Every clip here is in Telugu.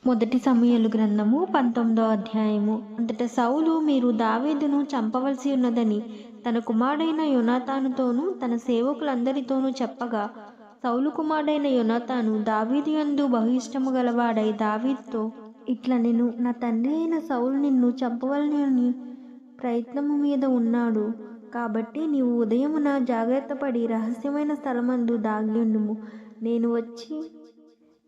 మొదటి సమూయేలు గ్రంథము 19వ అధ్యాయము. అంతట సౌలు, మీరు దావీదును చంపవలసి ఉన్నదని తన కుమారుడైన యోనాతానుతోనూ తన సేవకులందరితోనూ చెప్పగా, సౌలు కుమారుడైన యోనాతాను దావీదు యందు బహు ఇష్టము గలవాడై దావీదుతో ఇట్లనెను, నా తండ్రి అయిన సౌలు నిన్ను చంపవలెనని ప్రయత్నము మీద ఉన్నాడు. కాబట్టి నీవు ఉదయమున జాగ్రత్తపడి రహస్యమైన స్థలమందు దాగియుండుము. నేను వచ్చి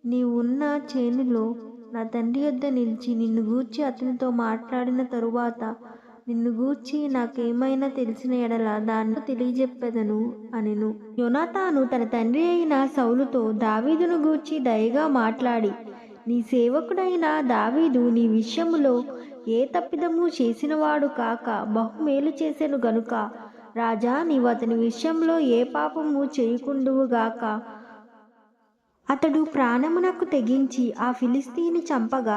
నీవు ఉన్న చేనులో నా తండ్రి యొద్ద నిలిచి నిన్ను గూర్చి అతనితో మాట్లాడిన తరువాత నిన్ను గూర్చి నాకేమైనా తెలిసిన ఎడల దాన్ని తెలియజెప్పెదను అనెను. యోనాతాను తన తండ్రి అయిన సౌలుతో దావీదును గూర్చి దయగా మాట్లాడి, నీ సేవకుడైన దావీదు నీ విషయములో ఏ తప్పిదము చేసినవాడు కాక బహుమేలు చేసెను గనుక, రాజా, నీవు అతని విషయంలో ఏ పాపము చేయకుండువుగాక. అతడు ప్రాణమునకు తెగించి ఆ ఫిలిస్తీని చంపగా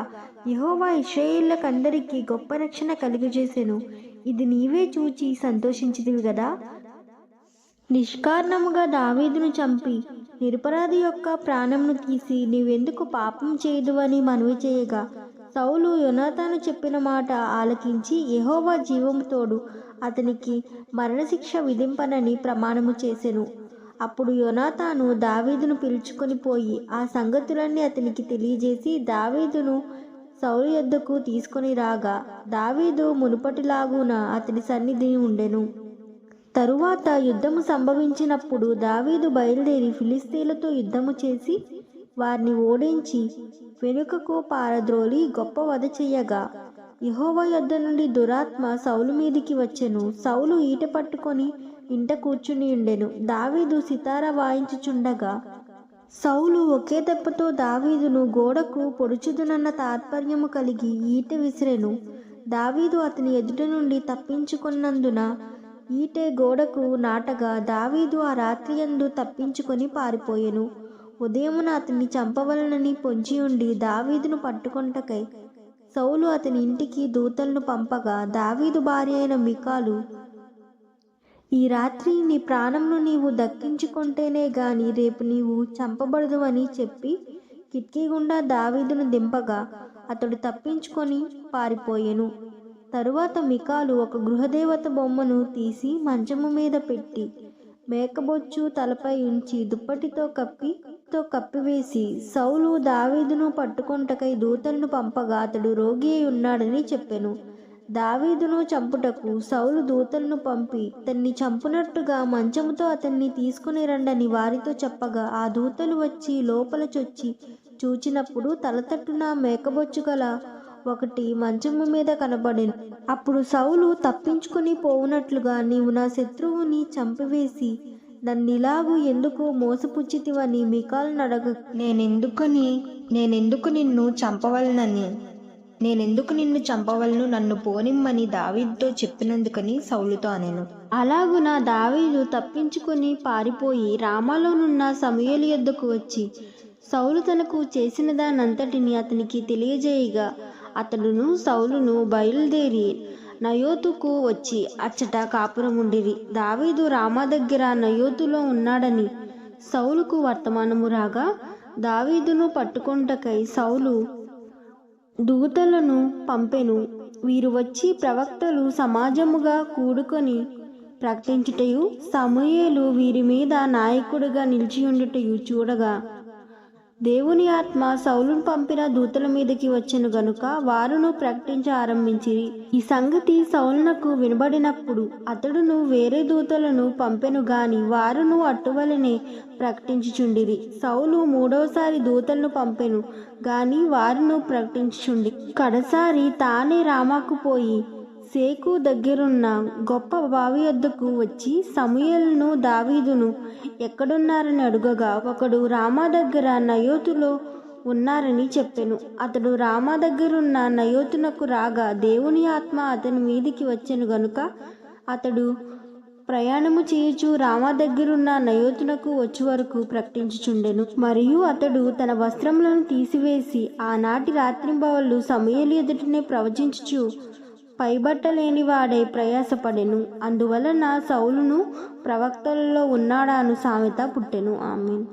యెహోవా ఇశ్రాయేళ్లకందరికీ గొప్ప రక్షణ కలుగజేసెను. ఇది నీవే చూచి సంతోషించితివి గదా. నిష్కారణముగా దావీదును చంపి నిరపరాధి యొక్క ప్రాణమును తీసి నీవెందుకు పాపం చేయుదువని మనవి చేయగా, సౌలు యోనాతాను చెప్పిన మాట ఆలకించి యెహోవా జీవము తోడు అతనికి మరణశిక్ష విధింపనని ప్రమాణము చేసెను. అప్పుడు యోనాతాను దావీదును పిలుచుకొని పోయి ఆ సంగతులన్నీ అతనికి తెలియజేసి దావీదును సౌలు యొద్దకు తీసుకొని రాగా, దావీదు మునుపటిలాగున అతని సన్నిధిని ఉండెను. తరువాత యుద్ధము సంభవించినప్పుడు దావీదు బయలుదేరి ఫిలిస్తీయులతో యుద్ధము చేసి వారిని ఓడించి వెనుకకు పారద్రోలి గొప్ప వధ చెయ్యగా, యెహోవా యొద్ద నుండి దురాత్మ సౌలు మీదికి వచ్చెను. సౌలు ఈటె పట్టుకొని ఇంట కూర్చుని ఉండెను. దావీదు సితారా వాయించుచుండగా సౌలు ఒకే దెబ్బతో దావీదును గోడకు పొడుచుదునన్న తాత్పర్యము కలిగి ఈటె విసిరెను. దావీదు అతని ఎదుట నుండి తప్పించుకున్నందున ఈటె గోడకు నాటగా దావీదు ఆ రాత్రియందు తప్పించుకొని పారిపోయెను. ఉదయమున అతన్ని చంపవలనని పొంచి ఉండి దావీదును పట్టుకొనుటకై సౌలు అతని ఇంటికి దూతలను పంపగా, దావీదు భార్య అయిన మికాలు, ఈ రాత్రి నీ ప్రాణంను నీవు దక్కించుకుంటేనే గాని రేపు నీవు చంపబడదువని చెప్పి కిటికీ గుండా దావీదును దింపగా అతడు తప్పించుకొని పారిపోయెను. తరువాత మికాలు ఒక గృహదేవత బొమ్మను తీసి మంచము మీద పెట్టి మేకబొచ్చు తలపై ఉంచి దుప్పటితో కప్పివేసి, సౌలు దావీదును పట్టుకొనుటకై దూతలను పంపగా అతడు రోగి అయి ఉన్నాడని చెప్పెను. దావీదును చంపుటకు సౌలు దూతలను పంపి అతన్ని చంపునట్టుగా మంచముతో అతన్ని తీసుకుని రండని వారితో చెప్పగా, ఆ దూతలు వచ్చి లోపల చొచ్చి చూచినప్పుడు తలతట్టున మేకబొచ్చు గల ఒకటి మంచము మీద కనబడెను. అప్పుడు సౌలు తప్పించుకుని పోవునట్లుగా, నీవు నా శత్రువుని చంపివేసి నన్నిలాగు ఎందుకు మోసపుచ్చితివని మికాలును అడగ, నేనెందుకు నిన్ను చంపవలను, నన్ను పోనిమ్మని దావీదుతో చెప్పినందుకని సౌలుతో అనెను. అలాగున దావీదు తప్పించుకొని పారిపోయి రామాలోనున్న సమూయేలు యొద్దకు వచ్చి సౌలు తనకు చేసిన దానంతటిని అతనికి తెలియజేయగా, అతడును సౌలును బయలుదేరి నయోతుకు వచ్చి అచ్చట కాపురముండిరి. దావీదు రామా దగ్గర నయోతులో ఉన్నాడని సౌలుకు వర్తమానము రాగా, దావీదును పట్టుకొనుటకై సౌలు దూతలను పంపెను. వీరు వచ్చి ప్రవక్తలు సమాజముగా కూడుకొని ప్రకటించుటయు సమూయేలు వీరి మీద నాయకుడిగా నిలిచియుండుటయు చూడగా, దేవుని ఆత్మ సౌలును పంపిన దూతల మీదకి వచ్చెను గనుక వారును ప్రకటించ ఆరంభించిరి. ఈ సంగతి సౌలునకు వినబడినప్పుడు అతడును వేరే దూతలను పంపెను గాని వారును అట్టువలనే ప్రకటించుచుండిరి. సౌలు మూడవసారి దూతలను పంపెను గాని వారును ప్రకటించుచుండి కడసారి తానే రామాకు పోయి సేకు దగ్గరున్న గొప్ప బావి యొద్దకు వచ్చి సమూయేలును దావీదును ఎక్కడున్నారని అడుగగా, ఒకడు రామా దగ్గర నయోతులో ఉన్నారని చెప్పెను. అతడు రామా దగ్గరున్న నయోతునకు రాగా దేవుని ఆత్మ అతని మీదికి వచ్చెను గనుక అతడు ప్రయాణము చేయుచు రామా దగ్గరున్న నయోతునకు వచ్చి వరకు ప్రకటించుచుండెను. మరియు అతడు తన వస్త్రములను తీసివేసి ఆనాటి రాత్రింబవళ్ళు సమూయేలు ఎదుటనే ప్రవచించుచు పైబట్టలేని వాడై ప్రయాసపడెను. అందువలన సౌలును ప్రవక్తలలో ఉన్నాడాను సామెత పుట్టెను. ఆమేన్.